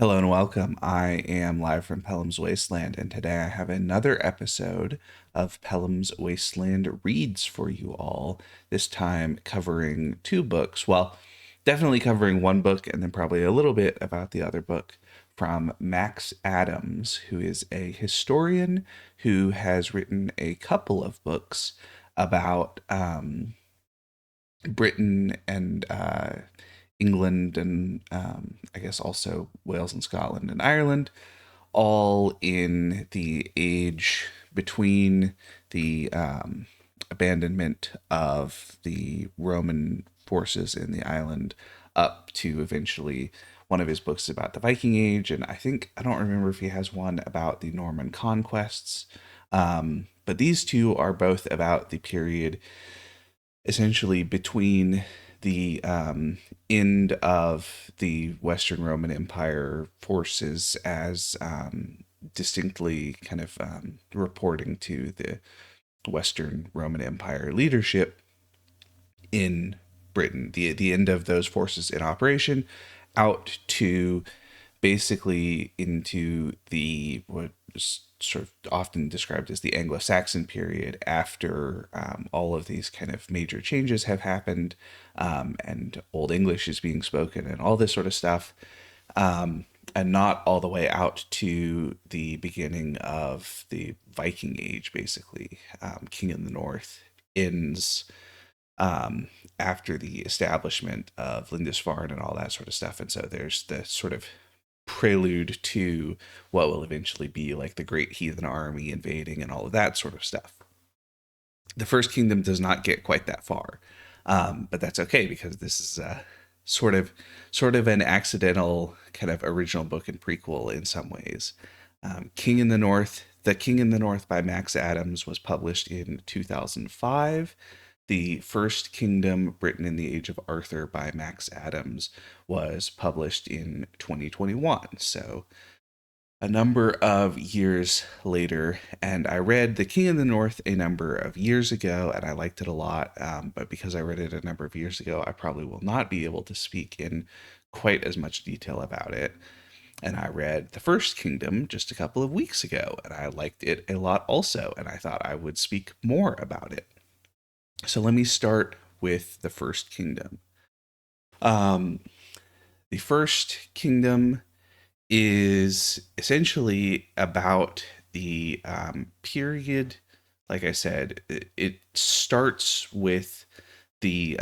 Hello and welcome. I am live from Pelham's Wasteland, and today I have another episode of Pelham's Wasteland Reads for you all. This time covering two books. Well, definitely covering one book and then probably a little bit about the other book from Max Adams, who is a historian who has written a couple of books about Britain and England and I guess also Wales and Scotland and Ireland, all in the age between the abandonment of the Roman forces in the island up to eventually one of his books about the Viking Age. And I don't remember if he has one about the Norman conquests. But these two are both about the period essentially between the end of the Western Roman Empire forces as distinctly kind of reporting to the Western Roman Empire leadership in Britain, the end of those forces in operation, out to basically into the what is sort of often described as the Anglo-Saxon period after all of these kind of major changes have happened, and Old English is being spoken and all this sort of stuff, and not all the way out to the beginning of the Viking Age, basically. King in the North ends after the establishment of Lindisfarne and all that sort of stuff. And so there's the sort of prelude to what will eventually be like the Great Heathen Army invading and all of that sort of stuff. The First Kingdom does not get quite that far, but that's okay because this is sort of sort of an accidental kind of original book and prequel in some ways. King in the North, The King in the North by Max Adams was published in 2005. The First Kingdom, Britain in the Age of Arthur by Max Adams was published in 2021. So a number of years later, and I read The King in the North a number of years ago, and I liked it a lot. But because I read it a number of years ago, I probably will not be able to speak in quite as much detail about it. And I read The First Kingdom just a couple of weeks ago, and I liked it a lot also, and I thought I would speak more about it. So let me start with The First Kingdom. Um, the First Kingdom is essentially about the period. Like I said, it starts with the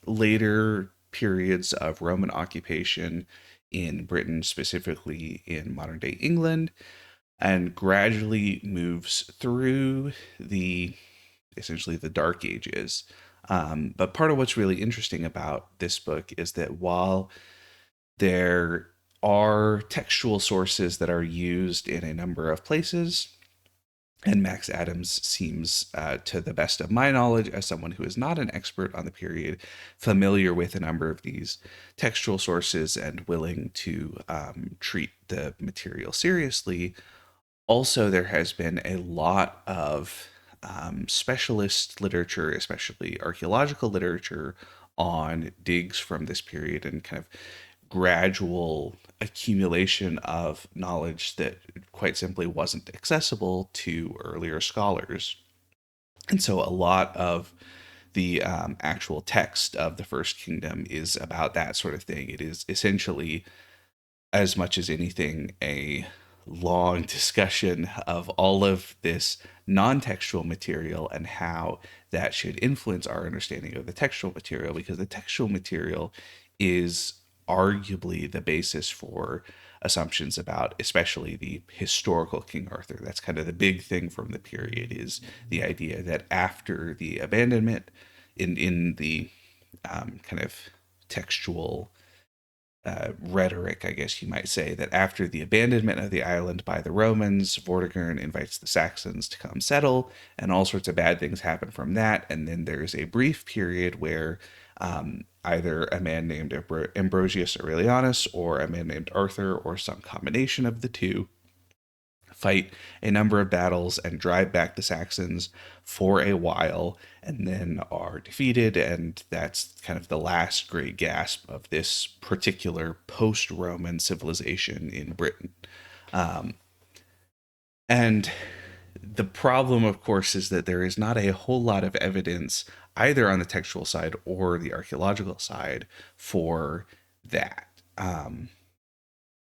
later periods of Roman occupation in Britain, specifically in modern day England, and gradually moves through the essentially the Dark Ages. But part of what's really interesting about this book is that while there are textual sources that are used in a number of places, and Max Adams seems, to the best of my knowledge, as someone who is not an expert on the period, familiar with a number of these textual sources and willing to treat the material seriously. Also, there has been a lot of specialist literature, especially archaeological literature, on digs from this period and kind of gradual accumulation of knowledge that quite simply wasn't accessible to earlier scholars. And so a lot of the actual text of the First Kingdom is about that sort of thing. It is essentially, as much as anything, a long discussion of all of this non textual material and how that should influence our understanding of the textual material, because the textual material is arguably the basis for assumptions about especially the historical King Arthur. That's kind of the big thing from the period, is the idea that after the abandonment in the kind of textual rhetoric, I guess you might say, that after the abandonment of the island by the Romans, Vortigern invites the Saxons to come settle, and all sorts of bad things happen from that. And then there's a brief period where either a man named Ambrosius Aurelianus or a man named Arthur, or some combination of the two, fight a number of battles and drive back the Saxons for a while, and then are defeated. And that's kind of the last great gasp of this particular post Roman civilization in Britain. And the problem, of course, is that there is not a whole lot of evidence either on the textual side or the archaeological side for that.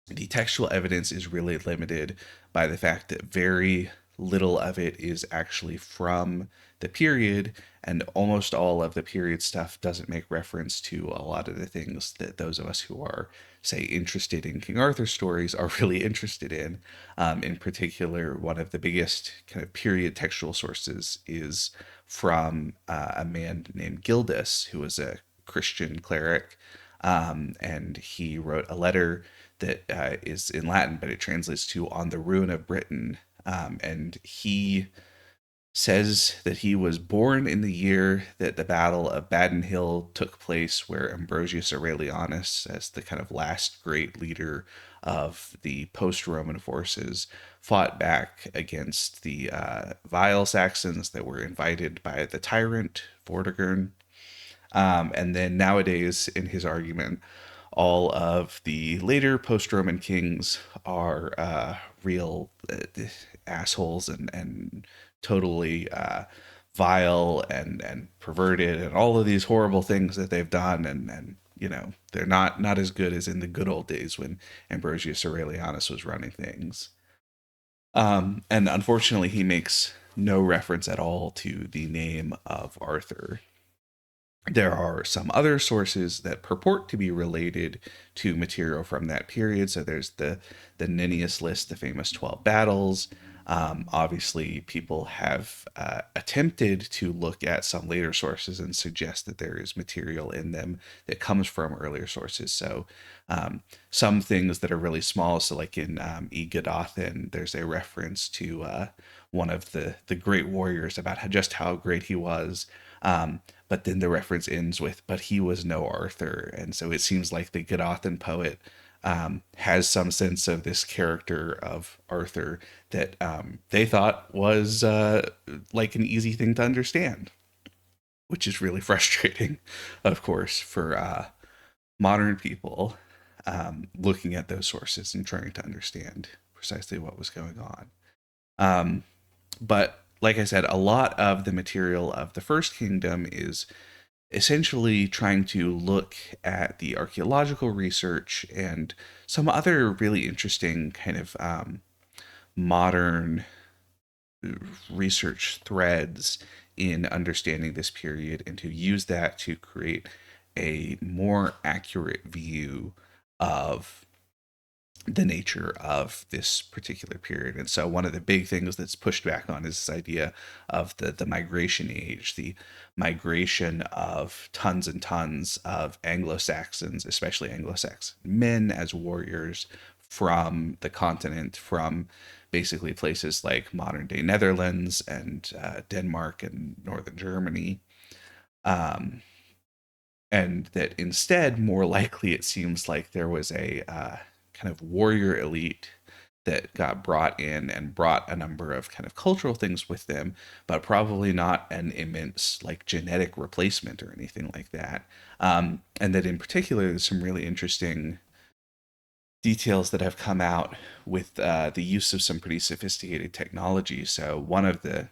The textual evidence is really limited by the fact that very little of it is actually from the period, and almost all of the period stuff doesn't make reference to a lot of the things that those of us who are, say, interested in King Arthur stories are really interested in. In particular, one of the biggest kind of period textual sources is from a man named Gildas, who was a Christian cleric, and he wrote a letter that is in Latin, but it translates to "On the Ruin of Britain." And he says that he was born in the year that the Battle of Badon Hill took place, where Ambrosius Aurelianus, as the kind of last great leader of the post-Roman forces, fought back against the vile Saxons that were invited by the tyrant Vortigern. And then nowadays, in his argument, all of the later post-Roman kings are real assholes and totally vile and perverted, and all of these horrible things that they've done, and you know, they're not as good as in the good old days when Ambrosius Aurelianus was running things. And unfortunately, he makes no reference at all to the name of Arthur. There are some other sources that purport to be related to material from that period. So there's the Nennius list, the famous 12 battles. Obviously, people have attempted to look at some later sources and suggest that there is material in them that comes from earlier sources. So some things that are really small, so like in E. Godolphin, there's a reference to one of the great warriors about just how great he was. But then the reference ends with, "But he was no Arthur." And so it seems like the Godolphin poet has some sense of this character of Arthur that they thought was like an easy thing to understand, which is really frustrating, of course, for modern people looking at those sources and trying to understand precisely what was going on. But like I said, a lot of the material of the First Kingdom is essentially trying to look at the archaeological research and some other really interesting kind of modern research threads in understanding this period, and to use that to create a more accurate view of the nature of this particular period. And so one of the big things that's pushed back on is this idea of the migration age, the migration of tons and tons of Anglo-Saxons, especially Anglo-Saxon men as warriors, from the continent, from basically places like modern day Netherlands and Denmark and northern Germany. And that instead, more likely, it seems like there was a kind of warrior elite that got brought in and brought a number of kind of cultural things with them, but probably not an immense like genetic replacement or anything like that. And that in particular, there's some really interesting details that have come out with the use of some pretty sophisticated technology. So one of the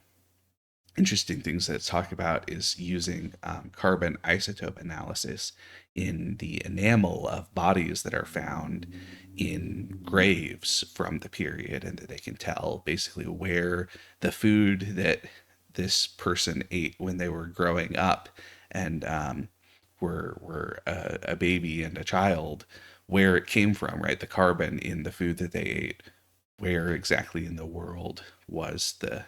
interesting things that it's talked about is using carbon isotope analysis in the enamel of bodies that are found in graves from the period, and that they can tell basically where the food that this person ate when they were growing up and were a baby and a child, where it came from, right? The carbon in the food that they ate, where exactly in the world was the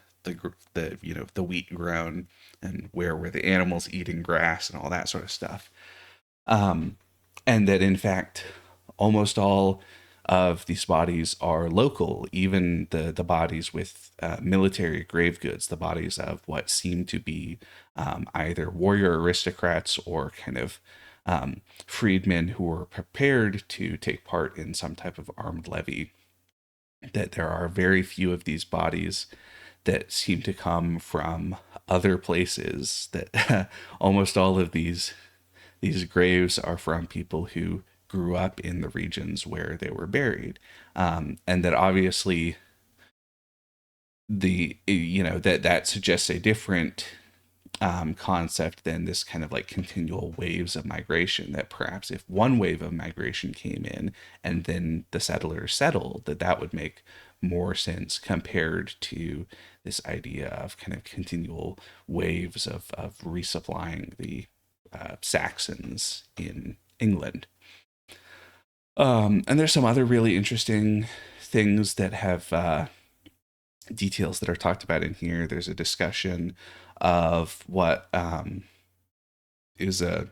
you know, the wheat grown, and where were the animals eating grass and all that sort of stuff. And that in fact almost all of these bodies are local, even the bodies with military grave goods, the bodies of what seem to be either warrior aristocrats or kind of freedmen who were prepared to take part in some type of armed levy. that there are very few of these bodies that seem to come from other places, that almost all of these graves are from people who grew up in the regions where they were buried, and that obviously that suggests a different concept than this kind of like continual waves of migration. That perhaps if one wave of migration came in and then the settlers settled, that would make more sense compared to this idea of kind of continual waves of resupplying the Saxons in England. And there's some other really interesting things that have details that are talked about in here. There's a discussion of what is a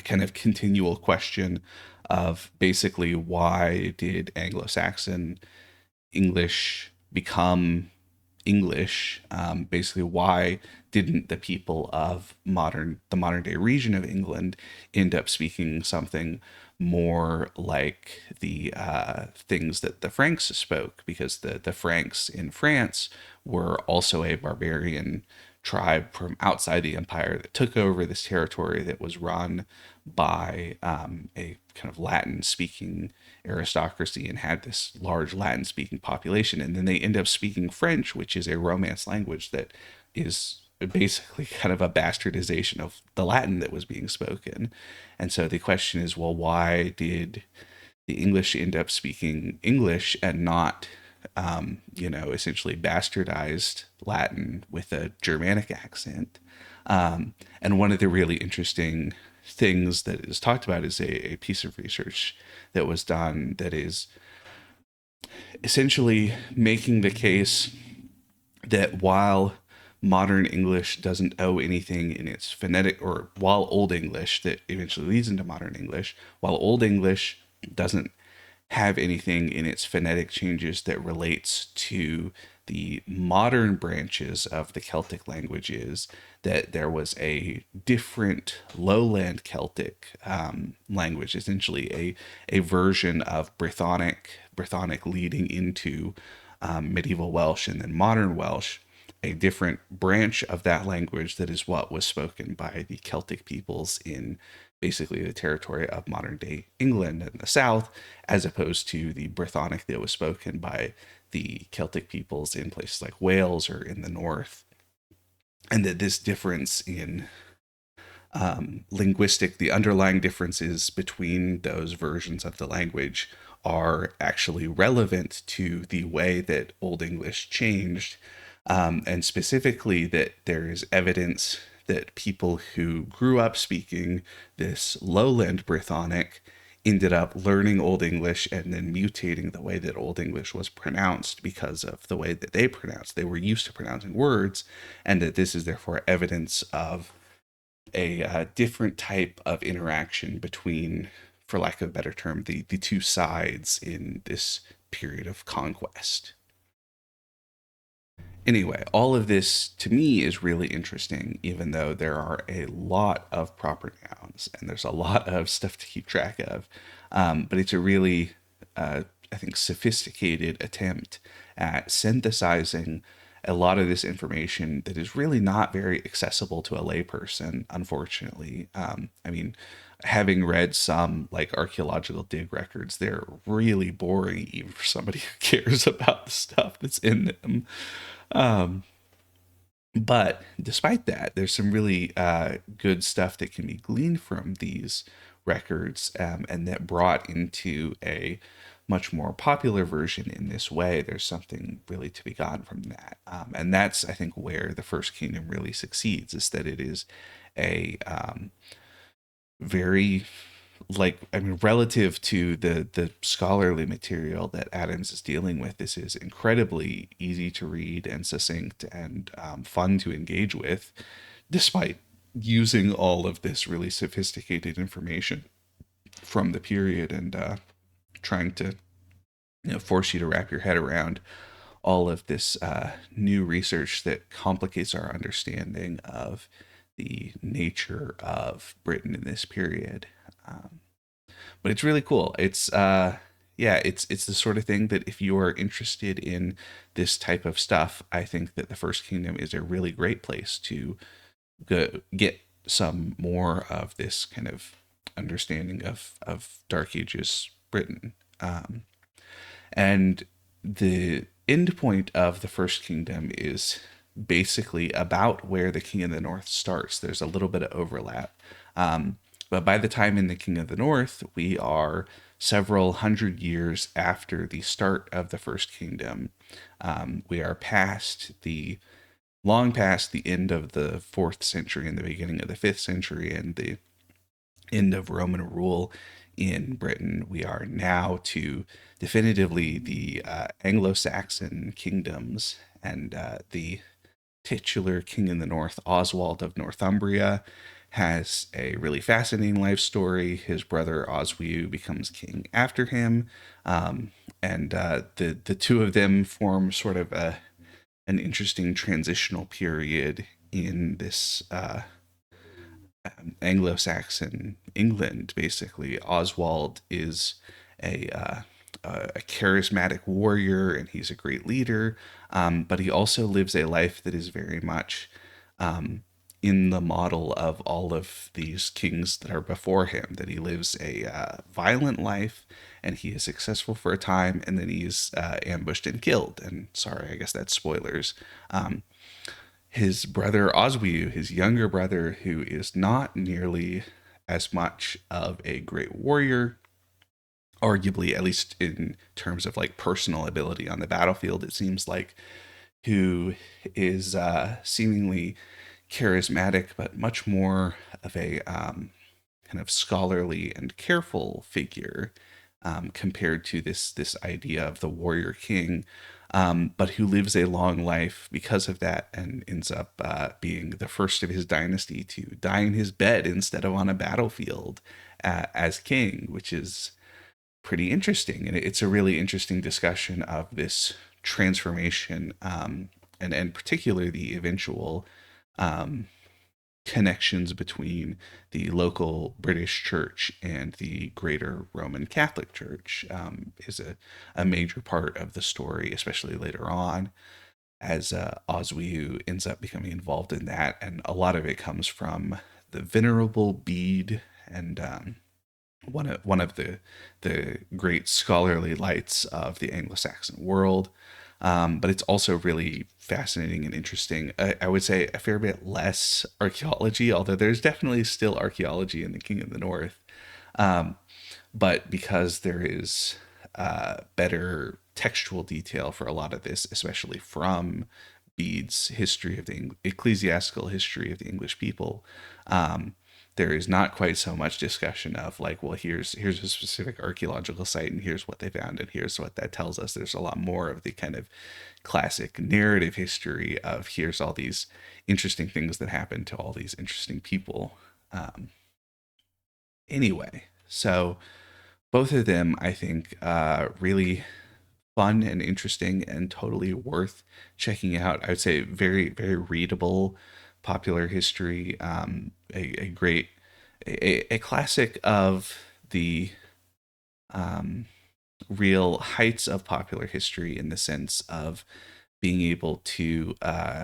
kind of continual question of basically why did Anglo-Saxon English become English? Basically, why didn't the people of the modern day region of England end up speaking something more like the things that the Franks spoke? Because the Franks in France were also a barbarian tribe from outside the empire that took over this territory that was run by a kind of Latin speaking aristocracy and had this large Latin speaking population. And then they end up speaking French, which is a Romance language that is basically kind of a bastardization of the Latin that was being spoken. And so the question is, well, why did the English end up speaking English and not, essentially bastardized Latin with a Germanic accent? And one of the really interesting things that is talked about is a piece of research that was done that is essentially making the case that while modern English doesn't owe anything in its phonetic, or while Old English that eventually leads into modern English, while Old English doesn't have anything in its phonetic changes that relates to the modern branches of the Celtic languages, that there was a different lowland Celtic language, essentially a version of Brythonic leading into medieval Welsh and then modern Welsh, a different branch of that language that is what was spoken by the Celtic peoples in basically the territory of modern day England in the south, as opposed to the Brythonic that was spoken by the Celtic peoples in places like Wales or in the north. And that this difference in the underlying differences between those versions of the language are actually relevant to the way that Old English changed, and specifically that there is evidence that people who grew up speaking this lowland Brythonic ended up learning Old English and then mutating the way that Old English was pronounced because of the way that they pronounced. They were used to pronouncing words, and that this is therefore evidence of a different type of interaction between, for lack of a better term, the two sides in this period of conquest. Anyway, all of this to me is really interesting, even though there are a lot of proper nouns and there's a lot of stuff to keep track of. But it's a really, I think, sophisticated attempt at synthesizing a lot of this information that is really not very accessible to a layperson, unfortunately. I mean, having read some like archaeological dig records, they're really boring even for somebody who cares about the stuff that's in them. Um, but despite that, there's some really good stuff that can be gleaned from these records, and that brought into a much more popular version in this way. There's something really to be gotten from that. And that's, I think, where the First Kingdom really succeeds, is that it is a very, like, I mean, relative to the scholarly material that Adams is dealing with, this is incredibly easy to read and succinct and fun to engage with, despite using all of this really sophisticated information from the period, and trying to force you to wrap your head around all of this new research that complicates our understanding of the nature of Britain in this period. But it's really cool. It's yeah, it's the sort of thing that if you are interested in this type of stuff, I think that the First Kingdom is a really great place to get some more of this kind of understanding of Dark Ages Britain. And the end point of the First Kingdom is basically about where the King of the North starts. There's a little bit of overlap. But by the time in the King of the North, we are several hundred years after the start of the First Kingdom. We are long past the end of the fourth century and the beginning of the fifth century and the end of Roman rule in Britain. We are now to definitively the Anglo-Saxon kingdoms, and the titular king in the north, Oswald of Northumbria, has a really fascinating life story. His brother Oswiu becomes king after him, and the two of them form sort of an interesting transitional period in this Anglo-Saxon England. Basically, Oswald is a a charismatic warrior and he's a great leader, but he also lives a life that is very much in the model of all of these kings that are before him. That he lives a violent life and he is successful for a time, and then he's ambushed and killed. And sorry, I guess that's spoilers. His brother Oswiu, his younger brother, who is not nearly as much of a great warrior, arguably, at least in terms of like personal ability on the battlefield, it seems like, who is seemingly charismatic, but much more of a kind of scholarly and careful figure, compared to this idea of the warrior king, but who lives a long life because of that and ends up being the first of his dynasty to die in his bed instead of on a battlefield as king, which is pretty interesting. And it's a really interesting discussion of this transformation, and particularly the eventual um, connections between the local British church and the greater Roman Catholic Church, is a major part of the story, especially later on, as Oswiu ends up becoming involved in that. And a lot of it comes from the Venerable Bede, and one of the great scholarly lights of the Anglo-Saxon world. But it's also really fascinating and interesting. I would say a fair bit less archaeology, although there's definitely still archaeology in the King of the North. Um, but because there is better textual detail for a lot of this, especially from Bede's history of the ecclesiastical history of the English people, um, there is not quite so much discussion of like, well, here's a specific archaeological site and here's what they found and here's what that tells us. There's a lot more of the kind of classic narrative history of here's all these interesting things that happened to all these interesting people. Um, anyway, so both of them, I think, really fun and interesting and totally worth checking out. I would say very, very readable popular history, a great, a classic of the um, real heights of popular history in the sense of being able to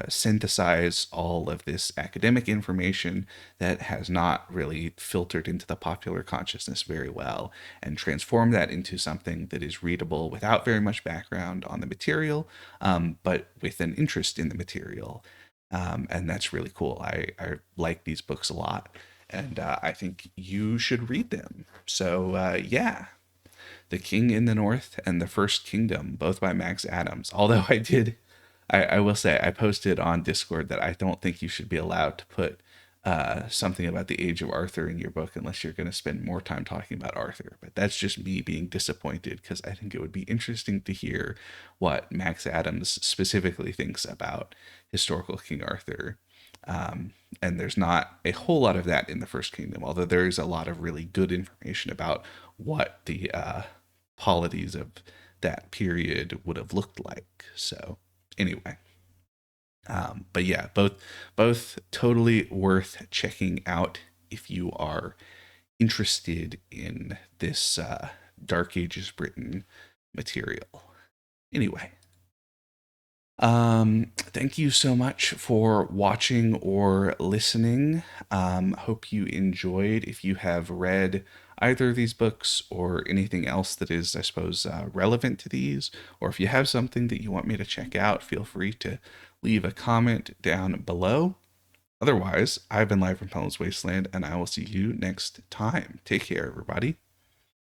synthesize all of this academic information that has not really filtered into the popular consciousness very well and transform that into something that is readable without very much background on the material, but with an interest in the material. And that's really cool. I like these books a lot. And I think you should read them. So, yeah, the King in the North and The First Kingdom, both by Max Adams. Although I will say, I posted on Discord that I don't think you should be allowed to put something about the Age of Arthur in your book unless you're going to spend more time talking about Arthur. But that's just me being disappointed because I think it would be interesting to hear what Max Adams specifically thinks about historical King Arthur. And there's not a whole lot of that in The First Kingdom, although there is a lot of really good information about what the polities of that period would have looked like. So anyway, but yeah, both totally worth checking out if you are interested in Dark Ages Britain material. Anyway, thank you so much for watching or listening. Hope you enjoyed. If you have read either of these books or anything else that is, I suppose, relevant to these, or if you have something that you want me to check out, feel free to leave a comment down below. Otherwise, I've been live from Pelham's Wasteland, and I will see you next time. Take care, everybody.